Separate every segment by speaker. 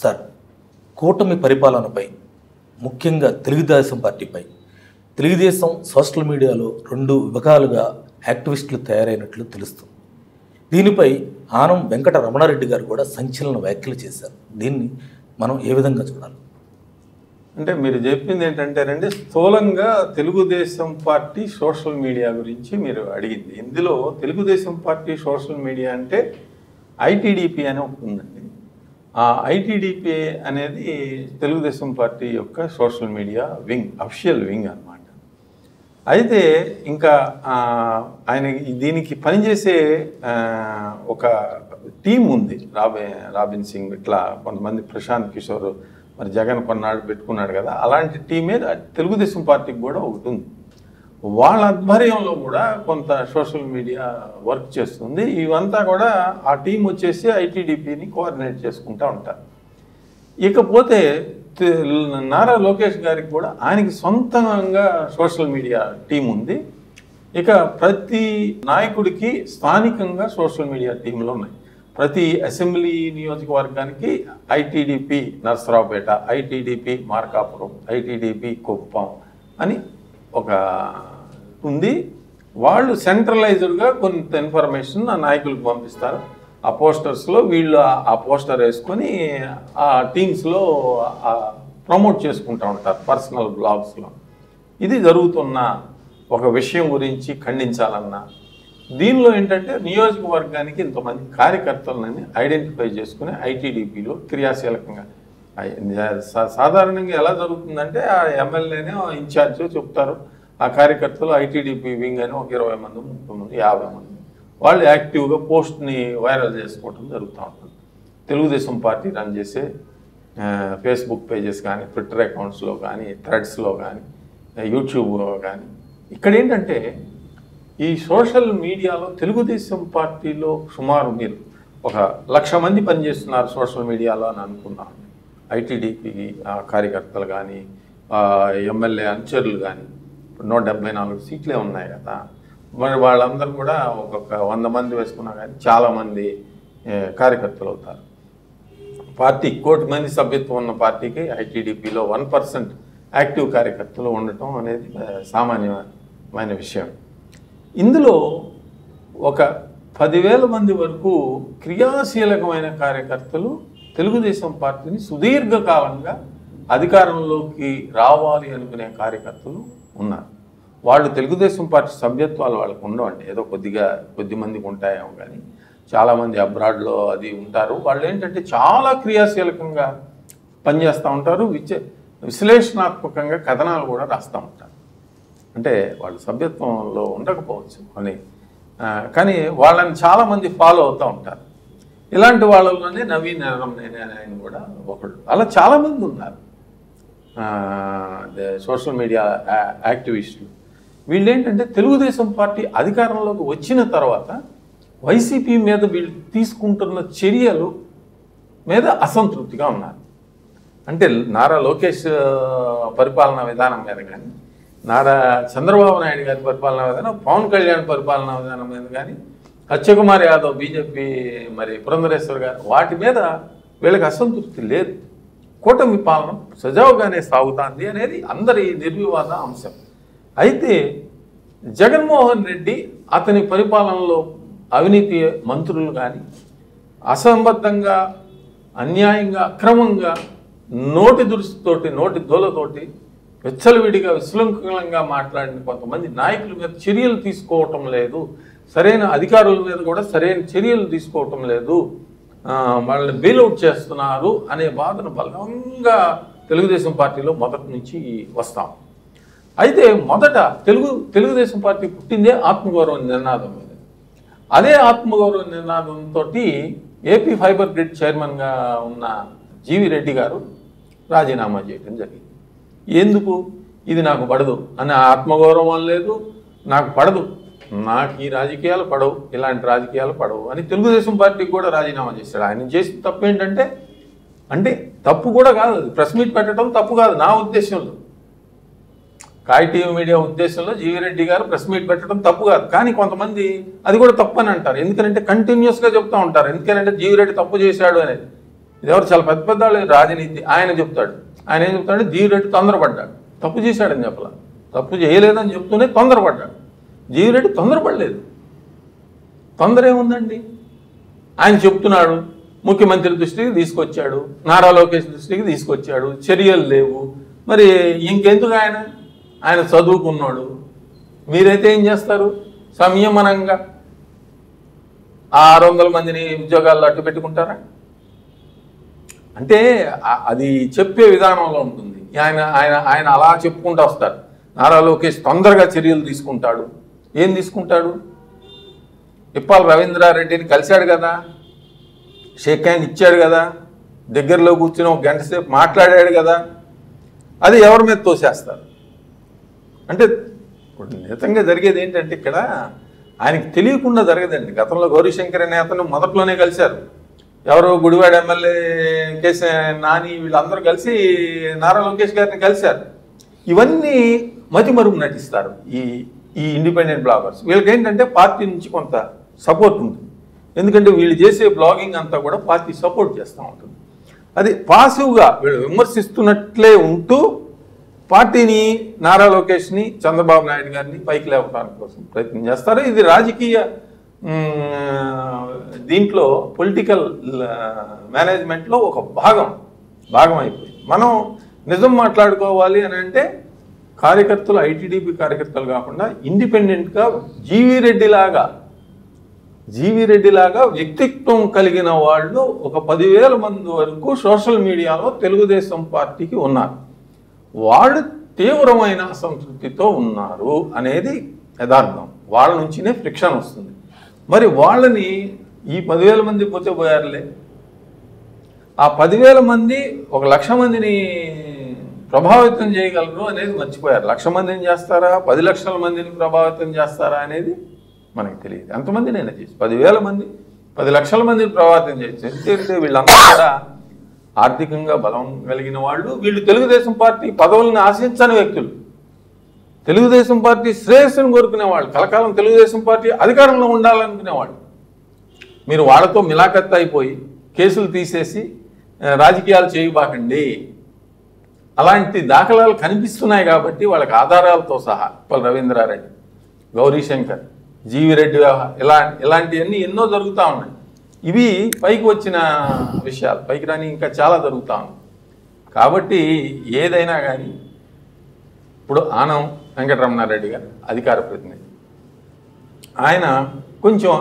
Speaker 1: Sir, కూటమి పరిపాలనపై ముఖ్యంగా తెలుగుదేశం పార్టీపై తెలుగుదేశం సోషల్ మీడియాలో రెండు విభాగాలుగా యాక్టివిస్టులు తయారైనట్లు తెలుస్తుంది. దీనిపై ఆనం వెంకట రమణారెడ్డి గారు కూడా సంచలన వ్యాఖ్యలు చేశారు. దీన్ని మనం ఏ విధంగా చూడాలి?
Speaker 2: అంటే మీరు చెప్పింది ఏంటంటేనండి, స్థూలంగా తెలుగుదేశం పార్టీ సోషల్ మీడియా గురించి మీరు అడిగింది. ఇందులో తెలుగుదేశం పార్టీ సోషల్ మీడియా అంటే ఐటీడీపీ అని ఒకటి ఉందండి. ఆ ఐటీడీపీ అనేది తెలుగుదేశం పార్టీ యొక్క social media wing, official wing అన్నమాట. అయితే ఇంకా ఆయన దీనికి పనిచేసే ఒక టీం ఉంది. రాబిన్ సింగ్, ఇట్లా కొంతమంది, ప్రశాంత్ కిషోర్, మరి జగన్ కొన్నాడు పెట్టుకున్నాడు కదా, అలాంటి టీమే తెలుగుదేశం పార్టీకి కూడా ఒకటి ఉంది. వాళ్ళ ఆధ్వర్యంలో కూడా కొంత సోషల్ మీడియా వర్క్ చేస్తుంది. ఇవంతా కూడా ఆ టీం వచ్చేసి ఐటీడీపీని కోఆర్డినేట్ చేసుకుంటూ ఉంటారు. ఇకపోతే నారా లోకేష్ గారికి కూడా ఆయనకి సొంతంగా సోషల్ మీడియా టీం ఉంది. ఇక ప్రతి నాయకుడికి స్థానికంగా సోషల్ మీడియా టీంలు ఉన్నాయి. ప్రతి అసెంబ్లీ నియోజకవర్గానికి ITDP Narasaraopet, ITDP Markapuram, ITDP Kuppam అని ఒక ఉంది. వాళ్ళు సెంట్రలైజ్డ్గా కొంత ఇన్ఫర్మేషన్ ఆ నాయకులకు పంపిస్తారు. ఆ పోస్టర్స్లో వీళ్ళు ఆ పోస్టర్ వేసుకొని ఆ టీమ్స్లో ప్రమోట్ చేసుకుంటూ ఉంటారు పర్సనల్ బ్లాగ్స్లో. ఇది జరుగుతున్న ఒక విషయం గురించి ఖండించాలన్నా, దీనిలో ఏంటంటే నియోజకవర్గానికి ఇంతమంది కార్యకర్తలని ఐడెంటిఫై చేసుకుని ఐటీడీపీలో క్రియాశీలకంగా, సాధారణంగా ఎలా జరుగుతుందంటే ఆ ఎమ్మెల్యేనే ఇన్ఛార్జ్ చెప్తారు, ఆ కార్యకర్తలు ఐటీడీపీ వింగ్ అని ఒక 20 మంది, 30 మంది, 50 మంది వాళ్ళు యాక్టివ్గా పోస్ట్ని వైరల్ చేసుకోవడం జరుగుతూ ఉంటుంది. తెలుగుదేశం పార్టీ రన్ చేసే ఫేస్బుక్ పేజెస్ కానీ, ట్విట్టర్ అకౌంట్స్లో కానీ, థ్రెడ్స్లో కానీ, యూట్యూబ్లో కానీ. ఇక్కడ ఏంటంటే ఈ సోషల్ మీడియాలో తెలుగుదేశం పార్టీలో సుమారు మీరు 1,00,000 మంది పనిచేస్తున్నారు సోషల్ మీడియాలో అని అనుకున్నాను. ఐటీడీపీ కార్యకర్తలు కానీ, ఎమ్మెల్యే అనుచరులు కానీ, 174 సీట్లే ఉన్నాయి కదా, మరి వాళ్ళందరూ కూడా ఒక్కొక్క 100 మంది వేసుకున్నా కానీ చాలామంది కార్యకర్తలు అవుతారు. పార్టీ 1 కోటి మంది సభ్యత్వం ఉన్న పార్టీకి ఐటీడీపీలో 1% యాక్టివ్ కార్యకర్తలు ఉండటం అనేది సామాన్యమైన విషయం. ఇందులో ఒక 10,000 మంది వరకు క్రియాశీలకమైన కార్యకర్తలు తెలుగుదేశం పార్టీని సుదీర్ఘకాలంగా అధికారంలోకి రావాలి అనుకునే కార్యకర్తలు ఉన్నారు. వాళ్ళు తెలుగుదేశం పార్టీ సభ్యత్వాలు వాళ్ళకు ఉండవండి, ఏదో కొద్ది మందికి ఉంటాయేమో, కానీ చాలామంది అబ్రాడ్లో అది ఉంటారు. వాళ్ళు ఏంటంటే చాలా క్రియాశీలకంగా పనిచేస్తూ ఉంటారు, విశ్లేషణాత్మకంగా కథనాలు కూడా రాస్తూ ఉంటారు. అంటే వాళ్ళు సభ్యత్వంలో ఉండకపోవచ్చు కానీ వాళ్ళని చాలామంది ఫాలో అవుతూ ఉంటారు. ఇలాంటి వాళ్ళలోనే నవీన్ ఆయన కూడా ఒకడు. అలా చాలామంది ఉన్నారు సోషల్ మీడియా యాక్టివిస్టులు. వీళ్ళు ఏంటంటే తెలుగుదేశం పార్టీ అధికారంలోకి వచ్చిన తర్వాత వైసీపీ మీద వీళ్ళు తీసుకుంటున్న చర్యలు మీద అసంతృప్తిగా ఉన్నారు. అంటే నారా లోకేష్ పరిపాలనా విధానం మీద కానీ, నారా చంద్రబాబు నాయుడు గారి పరిపాలనా విధానం, పవన్ కళ్యాణ్ పరిపాలనా విధానం మీద కానీ, సత్యకుమార్ యాదవ్ బీజేపీ, మరి పురంధరేశ్వర్ గారు, వాటి మీద వీళ్ళకి అసంతృప్తి లేదు. కూటమి పాలన సజావుగానే సాగుతుంది అనేది అందరి నిర్వివాద అంశం. అయితే జగన్మోహన్ రెడ్డి అతని పరిపాలనలో అవినీతి మంత్రులు కానీ, అసంబద్ధంగా, అన్యాయంగా, అక్రమంగా, నోటి దురుసుతోటి, నోటి దోలతోటి విచ్చలవిడిగా, విశృంఖలంగా మాట్లాడిన కొంతమంది నాయకుల మీద చర్యలు తీసుకోవటం లేదు, సరైన అధికారుల మీద కూడా సరైన చర్యలు తీసుకోవటం లేదు, వాళ్ళని బెయిల్అవుట్ చేస్తున్నారు అనే బాధను బలంగా తెలుగుదేశం పార్టీలో మొదటి నుంచి వస్తాం. అయితే మొదట తెలుగుదేశం పార్టీ పుట్టిందే ఆత్మగౌరవ నినాదం మీద. అదే ఆత్మగౌరవ నినాదంతో ఏపీ ఫైబర్ గ్రిడ్ చైర్మన్గా ఉన్న జీవి రెడ్డి గారు రాజీనామా చేయడం జరిగింది. ఎందుకు? ఇది నాకు పడదు అనే ఆత్మగౌరవం లేదు, నాకు పడదు, నాకు ఈ రాజకీయాలు పడవు, ఇలాంటి రాజకీయాలు పడవు అని తెలుగుదేశం పార్టీకి కూడా రాజీనామా చేశాడు. ఆయన చేసిన తప్పు ఏంటంటే, అంటే తప్పు కూడా కాదు, ప్రెస్ మీట్ పెట్టడం తప్పు కాదు నా ఉద్దేశంలో, కాయ్ టీవీ మీడియా ఉద్దేశంలో జీవిరెడ్డి గారు ప్రెస్ మీట్ పెట్టడం తప్పు కాదు. కానీ కొంతమంది అది కూడా తప్పు అని అంటారు. ఎందుకంటే కంటిన్యూస్గా చెప్తూ ఉంటారు, ఎందుకంటే జీవిరెడ్డి తప్పు చేశాడు అనేది. ఇది ఎవరు చాలా పెద్ద పెద్ద వాళ్ళు రాజనీతి ఆయన చెప్తాడు. ఆయన ఏం చెప్తాడు, జీవిరెడ్డి తొందరపడ్డాడు, తప్పు చేశాడని చెప్పాల, తప్పు చేయలేదని చెప్తూనే తొందరపడ్డాడు. జీవిరెడ్డి తొందరపడలేదు. తొందర ఏముందండి? ఆయన చెప్తున్నాడు, ముఖ్యమంత్రి దృష్టికి తీసుకొచ్చాడు, నారా లోకేష్ దృష్టికి తీసుకొచ్చాడు, చర్యలు లేవు. మరి ఇంకెందుకు ఆయన చదువుకున్నాడు. మీరైతే ఏం చేస్తారు? సంయమనంగా 600 మందిని ఉద్యోగాల్లో అట్టు పెట్టుకుంటారా? అంటే అది చెప్పే విధానంలో ఉంటుంది. ఆయన ఆయన ఆయన అలా చెప్పుకుంటూ వస్తారు. నారా లోకేష్ తొందరగా చర్యలు తీసుకుంటాడు. ఏం తీసుకుంటాడు? ఇప్పాల రవీంద్రారెడ్డిని కలిశాడు కదా, షేక్ హ్యాండ్ ఇచ్చాడు కదా, దగ్గరలో కూర్చుని 1 గంట సేపు మాట్లాడాడు కదా, అది ఎవరి మీద తోసేస్తారు? అంటే ఇప్పుడు నిజంగా జరిగేది ఏంటంటే ఇక్కడ ఆయనకి తెలియకుండా జరగదండి. గతంలో గౌరీశంకర్ అనే అతను మొదట్లోనే కలిశారు. ఎవరో గుడివాడ ఎమ్మెల్యే కేసీ నాని వీళ్ళందరూ కలిసి నారా లోకేష్ గారిని కలిశారు. ఇవన్నీ మతిమరుపు నటిస్తారు ఈ ఇండిపెండెంట్ బ్లాగర్స్. వీళ్ళకి ఏంటంటే పార్టీ నుంచి కొంత సపోర్ట్ ఉంటుంది. ఎందుకంటే వీళ్ళు చేసే బ్లాగింగ్ అంతా కూడా పార్టీ సపోర్ట్ చేస్తూ ఉంటుంది. అది పాసివ్గా వీళ్ళు విమర్శిస్తున్నట్లే ఉంటూ పార్టీని, నారా లోకేష్ని, చంద్రబాబు నాయుడు గారిని పైకి లేవడానికి కోసం ప్రయత్నం చేస్తారు. ఇది రాజకీయ దీంట్లో పొలిటికల్ మేనేజ్మెంట్లో ఒక భాగం అయిపోయింది. మనం నిజం మాట్లాడుకోవాలి అని అంటే కార్యకర్తలు, ఐటీడీపీ కార్యకర్తలు కాకుండా ఇండిపెండెంట్గా జీవి రెడ్డి లాగా వ్యక్తిత్వం కలిగిన వాళ్ళు ఒక 10,000 మంది వరకు సోషల్ మీడియాలో తెలుగుదేశం పార్టీకి ఉన్నారు. వాళ్ళు తీవ్రమైన అసంతృప్తితో ఉన్నారు అనేది యథార్థం. వాళ్ళ నుంచినే ఫ్రిక్షన్ వస్తుంది. మరి వాళ్ళని ఈ 10,000 మంది పోతే పోయారులే, ఆ 10,000 మంది 1,00,000 మందిని ప్రభావితం చేయగలరు అనేది మర్చిపోయారు. 1,00,000 మందిని చేస్తారా, 10 లక్షల మందిని ప్రభావితం చేస్తారా అనేది మనకు తెలియదు. ఎంతమందినైనా చేసి 10,000 మంది 10 లక్షల మందిని ప్రభావితం చేయొచ్చు. ఎందుకంటే వీళ్ళంతా కూడా ఆర్థికంగా బలం కలిగిన వాళ్ళు. వీళ్ళు తెలుగుదేశం పార్టీ పదవులను ఆశించని వ్యక్తులు, తెలుగుదేశం పార్టీ శ్రేయస్సును కోరుకునేవాళ్ళు, కలకాలం తెలుగుదేశం పార్టీ అధికారంలో ఉండాలనుకునేవాళ్ళు. మీరు వాళ్ళతో మిలాఖత్ అయిపోయి కేసులు తీసేసి రాజకీయాలు చేయబాకండి. అలాంటి దాఖలాలు కనిపిస్తున్నాయి కాబట్టి వాళ్ళకి ఆధారాలతో సహా ఇప్పాల రవీంద్రారెడ్డి, గౌరీశంకర్, జీవిరెడ్డి ఇలాంటివన్నీ ఎన్నో జరుగుతూ ఉన్నాయి. ఇవి పైకి వచ్చిన విషయాలు, పైకి రాని ఇంకా చాలా జరుగుతూ ఉన్నాయి. కాబట్టి ఏదైనా కానీ ఇప్పుడు ఆనం వెంకటరమణారెడ్డి గారు అధికార ప్రతినిధి, ఆయన కొంచెం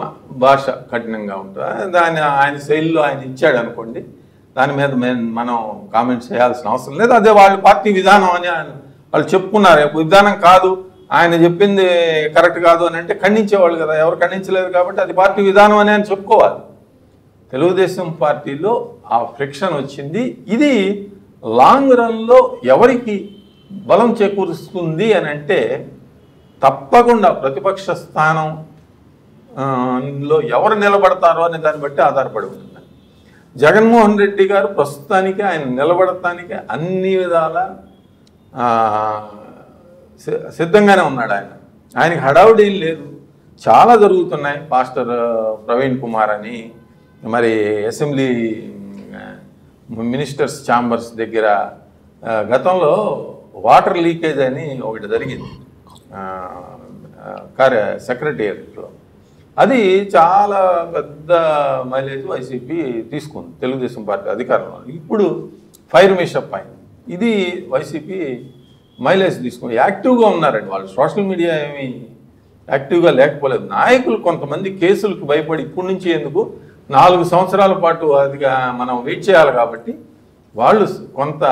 Speaker 2: భాష కఠినంగా ఉంటుంది. ఆయన శైలిలో ఆయన ఇచ్చాడు అనుకోండి, దాని మీద మనం కామెంట్స్ చేయాల్సిన అవసరం లేదు. అదే వాళ్ళ పార్టీ విధానం అని వాళ్ళు చెప్పుకున్నారు. విధానం కాదు, ఆయన చెప్పింది కరెక్ట్ కాదు అని అంటే ఖండించేవాళ్ళు కదా, ఎవరు ఖండించలేదు. కాబట్టి అది పార్టీ విధానం అని ఆయన చెప్పుకోవాలి. తెలుగుదేశం పార్టీలో ఆ ఫ్రిక్షన్ వచ్చింది. ఇది లాంగ్ రన్లో ఎవరికి బలం చేకూరుస్తుంది అని అంటే తప్పకుండా ప్రతిపక్ష స్థానంలో ఎవరు నిలబడతారో అనే దాన్ని బట్టి ఆధారపడి ఉంటుంది. జగన్మోహన్ రెడ్డి గారు ప్రస్తుతానికి ఆయన నిలబడటానికి అన్ని విధాల సిద్ధంగానే ఉన్నాడు. ఆయనకి హడావుడి లేదు, చాలా జరుగుతున్నాయి. పాస్టర్ ప్రవీణ్ కుమార్ అని మరి అసెంబ్లీ మినిస్టర్స్ ఛాంబర్స్ దగ్గర గతంలో వాటర్ లీకేజ్ అని ఒకటి జరిగింది సెక్రటేరియట్లో. అది చాలా పెద్ద మైలేజ్ వైసీపీ తీసుకుంది తెలుగుదేశం పార్టీ అధికారంలో. ఇప్పుడు ఫైర్ మిషప్ అయింది. ఇది వైసీపీ మైలేజ్ తీసుకుని యాక్టివ్గా ఉన్నారండి వాళ్ళు. సోషల్ మీడియా ఏమీ యాక్టివ్గా లేకపోలేదు. నాయకులు కొంతమంది కేసులకు భయపడి ఇప్పటి నుంచి ఎందుకు 4 సంవత్సరాల పాటు అదిగా మనం వెయిట్ చేయాలి కాబట్టి వాళ్ళు కొంత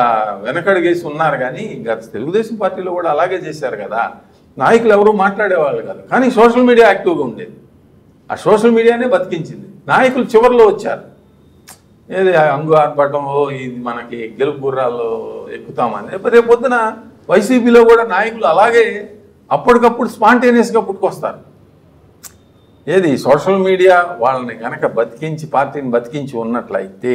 Speaker 2: వెనకడిగేసి ఉన్నారు. కానీ గత తెలుగుదేశం పార్టీలో కూడా అలాగే చేశారు కదా. నాయకులు ఎవరు మాట్లాడేవాళ్ళు కాదు, కానీ సోషల్ మీడియా యాక్టివ్గా ఉండేది. ఆ సోషల్ మీడియానే బతికించింది. నాయకులు చివరిలో వచ్చారు, ఏది అంగు ఆర్భాటం, ఇది మనకి గెలుపు గుర్రాల్లో ఎక్కుతామని. రేపు పొద్దున వైసీపీలో కూడా నాయకులు అలాగే అప్పటికప్పుడు స్పాంటేనియస్గా పుట్టుకొస్తారు. ఏది సోషల్ మీడియా వాళ్ళని కనుక బతికించి పార్టీని బతికించి ఉన్నట్లయితే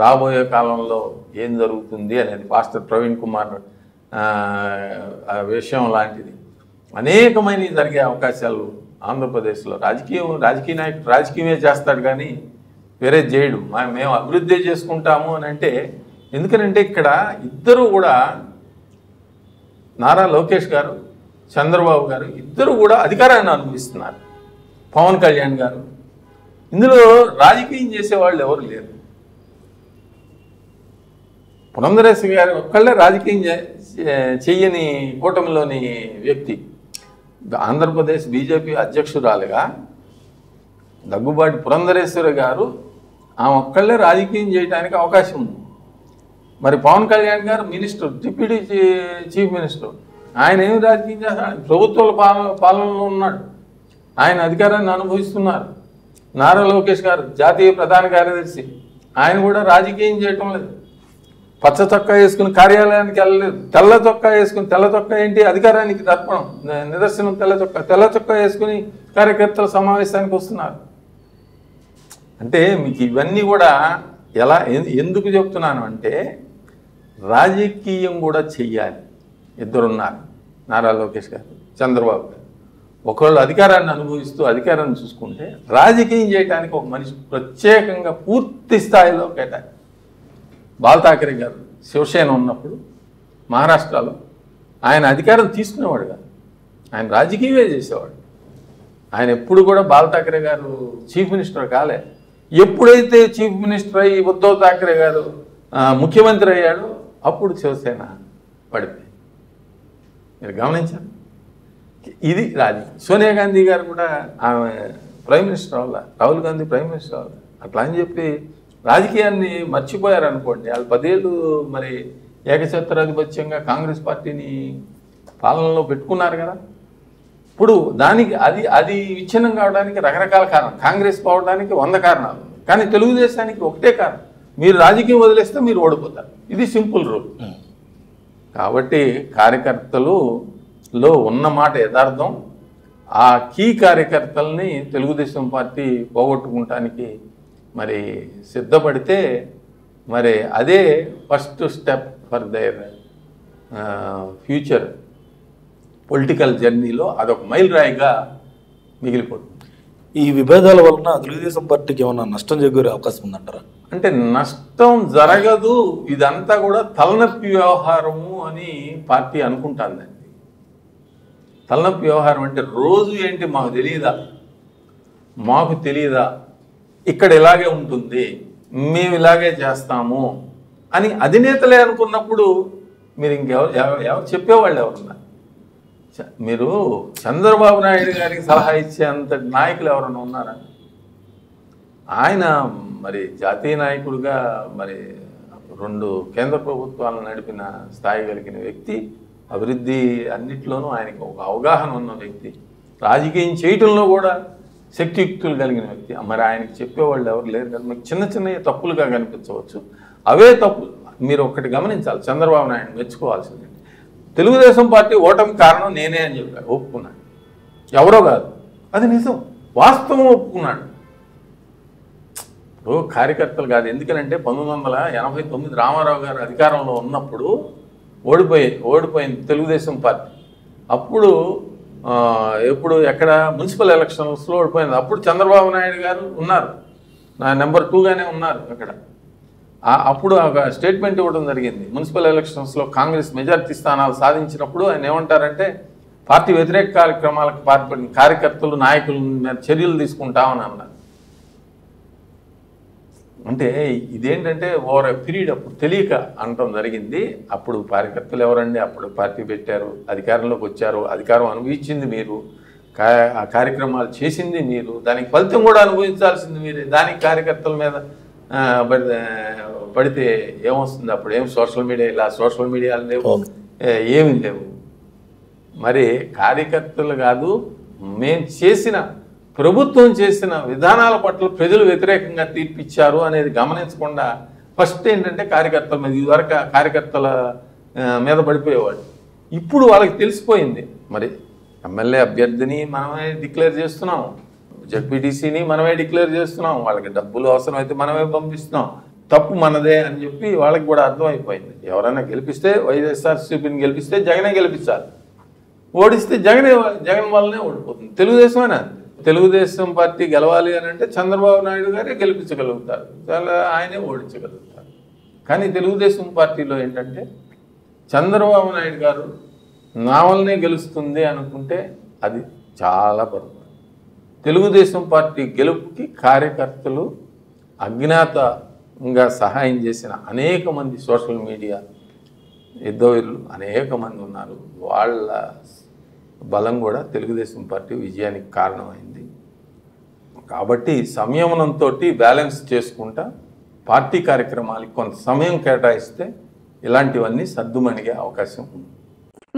Speaker 2: రాబోయే కాలంలో ఏం జరుగుతుంది అనేది పాస్టర్ ప్రవీణ్ కుమార్ విషయం లాంటిది అనేకమైనవి జరిగే అవకాశాలు ఆంధ్రప్రదేశ్లో. రాజకీయ నాయకుడు రాజకీయమే చేస్తాడు, కానీ వేరే చేయడు. మేము అభివృద్ధి చేసుకుంటాము అని అంటే, ఎందుకనంటే ఇక్కడ ఇద్దరు కూడా నారా లోకేష్ గారు, చంద్రబాబు గారు ఇద్దరు కూడా అధికారాన్ని అనుభవిస్తున్నారు. పవన్ కళ్యాణ్ గారు, ఇందులో రాజకీయం చేసేవాళ్ళు ఎవరు లేరు. పురంధరేశ్వరి గారు ఒక్కళ్ళే రాజకీయం చెయ్యని కూటమిలోని వ్యక్తి. ఆంధ్రప్రదేశ్ బీజేపీ అధ్యక్షురాలుగా దగ్గుబాటి పురంధరేశ్వరి గారు ఆమె ఒక్కళ్ళే రాజకీయం చేయడానికి అవకాశం ఉంది. మరి పవన్ కళ్యాణ్ గారు మినిస్టర్, డిప్యూటీ చీఫ్ మినిస్టర్, ఆయన ఏమి రాజకీయం చేస్తాడు? ప్రభుత్వాల పాలనలో ఉన్నాడు, ఆయన అధికారాన్ని అనుభవిస్తున్నారు. నారా లోకేష్ గారు జాతీయ ప్రధాన కార్యదర్శి, ఆయన కూడా రాజకీయం చేయటం లేదు. పచ్చ చొక్కా వేసుకుని కార్యాలయానికి వెళ్ళలేదు, తెల్ల చొక్కా వేసుకుని, తెల్ల చొక్కా ఏంటి అధికారానికి దర్పణం, నిదర్శనం తెల్ల చొక్కా వేసుకుని కార్యకర్తల సమావేశానికి వస్తున్నారు. అంటే మీకు ఇవన్నీ కూడా ఎందుకు చెప్తున్నాను అంటే, రాజకీయం కూడా చెయ్యాలి. ఇద్దరున్నారు, నారా లోకేష్ గారు, చంద్రబాబు గారు. ఒకళ్ళు అధికారాన్ని అనుభవిస్తూ అధికారాన్ని చూసుకుంటే, రాజకీయం చేయడానికి ఒక మనిషి ప్రత్యేకంగా పూర్తి స్థాయిలో కేటాయి. బాల్ ఠాకరే గారు శివసేన ఉన్నప్పుడు మహారాష్ట్రలో ఆయన అధికారం తీసుకునేవాడు కాదు, ఆయన రాజకీయమే చేసేవాడు. ఆయన ఎప్పుడు కూడా బాల్ ఠాకరే గారు చీఫ్ మినిస్టర్ కాలే. ఎప్పుడైతే చీఫ్ మినిస్టర్ అయ్యి ఉద్ధవ్ ఠాకరే గారు ముఖ్యమంత్రి అయ్యాడో అప్పుడు శివసేన పడిపోయింది. మీరు గమనించారు, ఇది రాజకీయం. సోనియా గాంధీ గారు కూడా ఆమె ప్రైమ్ మినిస్టర్ వల్ల, రాహుల్ గాంధీ ప్రైమ్ మినిస్టర్ వల్ల, అట్లా అని చెప్పి రాజకీయాన్ని మర్చిపోయారు అనుకోండి. వాళ్ళు 10 ఏళ్ళు మరి ఏకఛత్రాధిపత్యంగా కాంగ్రెస్ పార్టీని పాలనలో పెట్టుకున్నారు కదా. ఇప్పుడు దానికి అది విచ్ఛిన్నం కావడానికి రకరకాల కారణం, కాంగ్రెస్ పోవడానికి 100 కారణాలు, కానీ తెలుగుదేశానికి ఒకటే కారణం, మీరు రాజకీయం వదిలేస్తే మీరు ఓడిపోతారు. ఇది సింపుల్ రూల్. కాబట్టి కార్యకర్తలలో ఉన్న మాట యథార్థం. ఆ కీ కార్యకర్తల్ని తెలుగుదేశం పార్టీ పోగొట్టుకుంటానికి మరి సిద్ధపడితే మరి అదే first step for their future political జర్నీలో అదొక మైల్ రాయిగా మిగిలిపోతుంది.
Speaker 1: ఈ విభేదాల వలన తెలుగుదేశం పార్టీకి ఏమన్నా నష్టం చేకూరే అవకాశం ఉందంటారా?
Speaker 2: అంటే నష్టం జరగదు, ఇదంతా కూడా తలనొప్పి వ్యవహారము అని పార్టీ అనుకుంటుందండి. తలనొప్పి వ్యవహారం అంటే రోజు ఏంటి మాకు తెలియదా, ఇక్కడ ఇలాగే ఉంటుంది, మేము ఇలాగే చేస్తాము అని అధినేతలే అనుకున్నప్పుడు మీరు ఎవరు చెప్పేవాళ్ళు ఎవరున్నారు? మీరు చంద్రబాబు నాయుడు గారికి సలహా ఇచ్చేంత నాయకులు ఎవరైనా ఉన్నారా? ఆయన మరి జాతీయ నాయకుడిగా మరి 2 కేంద్ర ప్రభుత్వాలను నడిపిన స్థాయి కలిగిన వ్యక్తి, అభివృద్ధి అన్నిట్లోనూ ఆయనకు ఒక అవగాహన ఉన్న వ్యక్తి, రాజకీయం చేయటంలో కూడా శక్తియుక్తులు కలిగిన వ్యక్తి. మరి ఆయనకి చెప్పేవాళ్ళు ఎవరు లేరు కదా. మీకు చిన్న తప్పులుగా కనిపించవచ్చు, అవే తప్పులు. మీరు ఒకటి గమనించాలి, చంద్రబాబు నాయుడు మెచ్చుకోవాల్సింది, తెలుగుదేశం పార్టీ ఓటమి కారణం నేనే అని చెప్పారు, ఒప్పుకున్నాడు. ఎవరో కాదు, అది నిజం, వాస్తవం ఒప్పుకున్నాడు. ఇప్పుడు కార్యకర్తలు కాదు. ఎందుకనంటే 1989 రామారావు గారు అధికారంలో ఉన్నప్పుడు ఓడిపోయింది తెలుగుదేశం పార్టీ. అప్పుడు ఎక్కడ మున్సిపల్ ఎలక్షన్స్లో ఓడిపోయింది. అప్పుడు చంద్రబాబు నాయుడు గారు ఉన్నారు, నెంబర్ 2గానే ఉన్నారు అక్కడ. అప్పుడు ఒక స్టేట్మెంట్ ఇవ్వడం జరిగింది. మున్సిపల్ ఎలక్షన్స్లో కాంగ్రెస్ మెజారిటీ స్థానాలు సాధించినప్పుడు ఆయన ఏమంటారంటే, పార్టీ వ్యతిరేక కార్యక్రమాలకు పాల్పడిన కార్యకర్తలు, నాయకుల మీద చర్యలు తీసుకుంటామని అన్నారు. అంటే ఇదేంటంటే ఓవర్ ఎ పీరియడ్ అప్పుడు తెలియక అనటం జరిగింది. అప్పుడు కార్యకర్తలు ఎవరండి, అప్పుడు పార్టీ పెట్టారు, అధికారంలోకి వచ్చారు, అధికారం అనుభవించింది మీరు, ఆ కార్యక్రమాలు చేసింది మీరు, దానికి ఫలితం కూడా అనుభవించాల్సింది మీరే. దానికి కార్యకర్తల మీద పడితే ఏమొస్తుంది? అప్పుడు ఏం సోషల్ మీడియాలు లేవు, ఏమీ లేవు. మరి కార్యకర్తలు కాదు, ప్రభుత్వం చేసిన విధానాల పట్ల ప్రజలు వ్యతిరేకంగా తీర్పిచ్చారు అనేది గమనించకుండా ఫస్ట్ ఏంటంటే కార్యకర్తల మీద, ఇదివరకు కార్యకర్తల మీద పడిపోయేవాళ్ళు. ఇప్పుడు వాళ్ళకి తెలిసిపోయింది, మరి ఎమ్మెల్యే అభ్యర్థిని మనమే డిక్లేర్ చేస్తున్నాం, జడ్పీటీసీని మనమే డిక్లేర్ చేస్తున్నాం, వాళ్ళకి డబ్బులు అవసరమైతే మనమే పంపిస్తున్నాం, తప్పు మనదే అని చెప్పి వాళ్ళకి కూడా అర్థమైపోయింది. ఎవరైనా గెలిపిస్తే, వైఎస్ఆర్సీపీని గెలిపిస్తే జగనే గెలిపించాలి, ఓడిస్తే జగన్ వల్లనే ఓడిపోతుంది. తెలుగుదేశమేనా? తెలుగుదేశం పార్టీ గెలవాలి అని అంటే చంద్రబాబు నాయుడు గారే గెలిపించగలుగుతారు, ఆయనే ఓడించగలుగుతారు. కానీ తెలుగుదేశం పార్టీలో ఏంటంటే చంద్రబాబు నాయుడు గారు నా వల్లనే గెలుస్తుంది అనుకుంటే అది చాలా పొరపాటు. తెలుగుదేశం పార్టీ గెలుపుకి కార్యకర్తలు అజ్ఞాతంగా సహాయం చేసిన అనేక మంది సోషల్ మీడియా యుద్ధవీరులు అనేక మంది ఉన్నారు. వాళ్ళ బలం కూడా తెలుగుదేశం పార్టీ విజయానికి కారణమైంది. కాబట్టి సంయమనంతో బ్యాలెన్స్ చేసుకుంటా పార్టీ కార్యక్రమాలకు కొంత సమయం కేటాయిస్తే ఇలాంటివన్నీ సద్దుమణిగే అవకాశం ఉంది.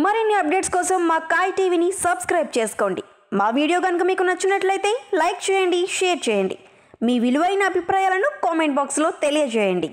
Speaker 3: మరిన్ని అప్డేట్స్ కోసం మా కాయ్ టీవీని సబ్స్క్రైబ్ చేసుకోండి. మా వీడియో కనుక మీకు నచ్చినట్లయితే లైక్ చేయండి, షేర్ చేయండి. మీ విలువైన అభిప్రాయాలను కామెంట్ బాక్స్లో తెలియజేయండి.